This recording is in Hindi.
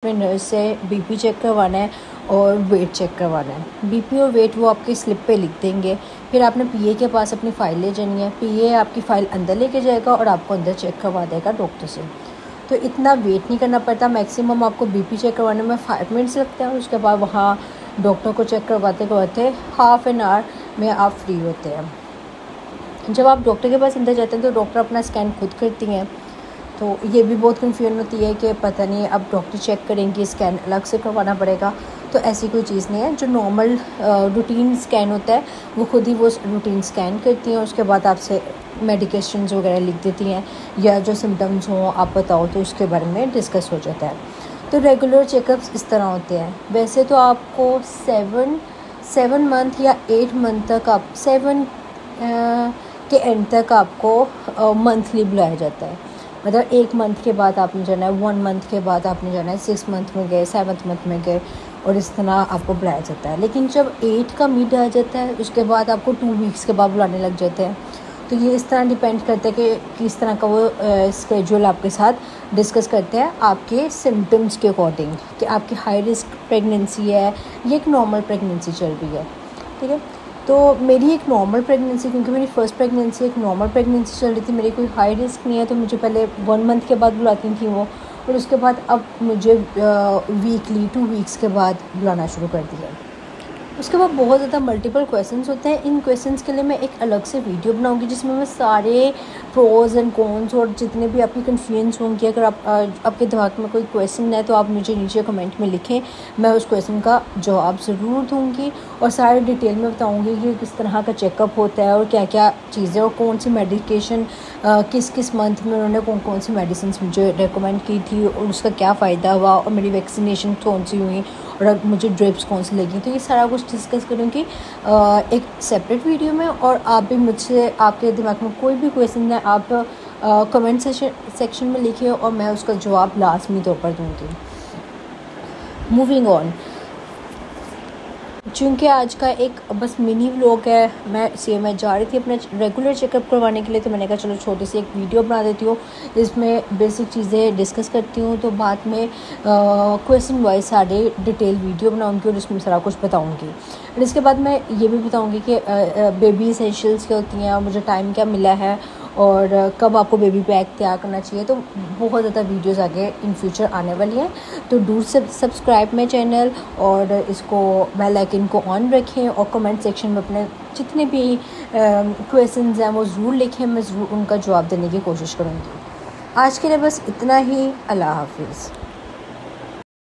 में नर्स से बीपी चेक करवाना है और वेट चेक करवाना है। बीपी और वेट वो आपकी स्लिप पे लिख देंगे। फिर आपने पीए के पास अपनी फ़ाइल ले जानी है। पीए आपकी फ़ाइल अंदर लेके जाएगा और आपको अंदर चेक करवा देगा डॉक्टर से। तो इतना वेट नहीं करना पड़ता। मैक्सिमम आपको बीपी चेक करवाने में 5 मिनट्स लगते हैं। उसके बाद वहाँ डॉक्टर को चेक करवाते करवाते हाफ़ एन आवर में आप फ्री होते हैं। जब आप डॉक्टर के पास अंदर जाते हैं तो डॉक्टर अपना स्कैन खुद करती हैं। तो ये भी बहुत कन्फ्यूजन होती है कि पता नहीं अब डॉक्टर चेक करेंगे, स्कैन अलग से करवाना पड़ेगा। तो ऐसी कोई चीज़ नहीं है। जो नॉर्मल रूटीन स्कैन होता है वो खुद ही वो रूटीन स्कैन करती हैं। उसके बाद आपसे मेडिकेशंस वगैरह लिख देती हैं या जो सिम्टम्स हों आप बताओ तो उसके बारे में डिस्कस हो जाता है। तो रेगुलर चेकअप्स इस तरह होते हैं। वैसे तो आपको 7 मंथ या 8 मंथ तक आप 7 के एंड तक आपको मंथली बुलाया जाता है। मतलब 1 मंथ के बाद आपने जाना है, 1 मंथ के बाद आपने जाना है, 6 मंथ में गए, 7th मंथ में गए और इस तरह आपको बुलाया जाता है। लेकिन जब 8 का मिड आ जाता है उसके बाद आपको 2 वीक्स के बाद बुलाने लग जाते हैं। तो ये इस तरह डिपेंड करता है कि किस तरह का वो स्केड्यूल आपके साथ डिस्कस करते हैं आपके सिम्टम्स के अकॉर्डिंग कि आपकी हाई रिस्क प्रेगनेंसी है या एक नॉर्मल प्रेगनेंसी चल रही है। ठीक है, तो मेरी एक नॉर्मल प्रेगनेंसी, क्योंकि मेरी फ़र्स्ट प्रेगनेंसी एक नॉर्मल प्रेगनेंसी चल रही थी, मेरी कोई हाई रिस्क नहीं है, तो मुझे पहले 1 मंथ के बाद बुलाती थी वो, और उसके बाद अब मुझे वीकली 2 वीक्स के बाद बुलाना शुरू कर दिया। उसके बाद बहुत ज़्यादा मल्टीपल क्वेश्चंस होते हैं। इन क्वेश्चंस के लिए मैं एक अलग से वीडियो बनाऊंगी जिसमें मैं सारे प्रोज एंड कॉन्स और जितने भी आपकी कन्फ्यूजन होंगी, अगर आपके दिमाग में कोई क्वेश्चन है तो आप मुझे नीचे कमेंट में लिखें, मैं उस क्वेश्चन का जवाब ज़रूर दूंगी और सारे डिटेल में बताऊंगी कि किस तरह का चेकअप होता है और क्या क्या चीज़ें और कौन सी मेडिकेशन किस किस मंथ में उन्होंने कौन कौन सी मेडिसिन मुझे रेकमेंड की थी और उसका क्या फ़ायदा हुआ और मेरी वैक्सीनेशन कौन सी हुई और मुझे ड्रिप्स कौन सी लगी। तो ये सारा कुछ डिस्कस करूँगी एक सेपरेट वीडियो में। और आप भी मुझसे, आपके दिमाग में कोई भी क्वेश्चन है आप कमेंट सेक्शन में लिखिए और मैं उसका जवाब लाजमी तौर पर दूँगी। मूविंग ऑन, चूँकि आज का एक बस मिनी व्लॉग है, मैं जा रही थी अपना रेगुलर चेकअप करवाने के लिए, तो मैंने कहा चलो छोटी सी एक वीडियो बना देती हूँ, इसमें बेसिक चीज़ें डिस्कस करती हूँ। तो बाद में क्वेश्चन वाइज सारे डिटेल वीडियो बनाऊँगी और उसमें सारा कुछ बताऊँगी। और इसके बाद मैं ये भी बताऊँगी कि बेबी एसेंशियल्स क्या होती हैं, मुझे टाइम क्या मिला है और कब आपको बेबी पैक तैयार करना चाहिए। तो बहुत ज़्यादा वीडियोस आगे इन फ्यूचर आने वाली हैं, तो दूर से सब्सक्राइब मेरे चैनल और इसको बेल आइकन को ऑन रखें और कमेंट सेक्शन में अपने जितने भी क्वेश्चंस हैं वो ज़रूर लिखें, मैं ज़रूर उनका जवाब देने की कोशिश करूँगी। आज के लिए बस इतना ही। अल्लाह हाफिज़।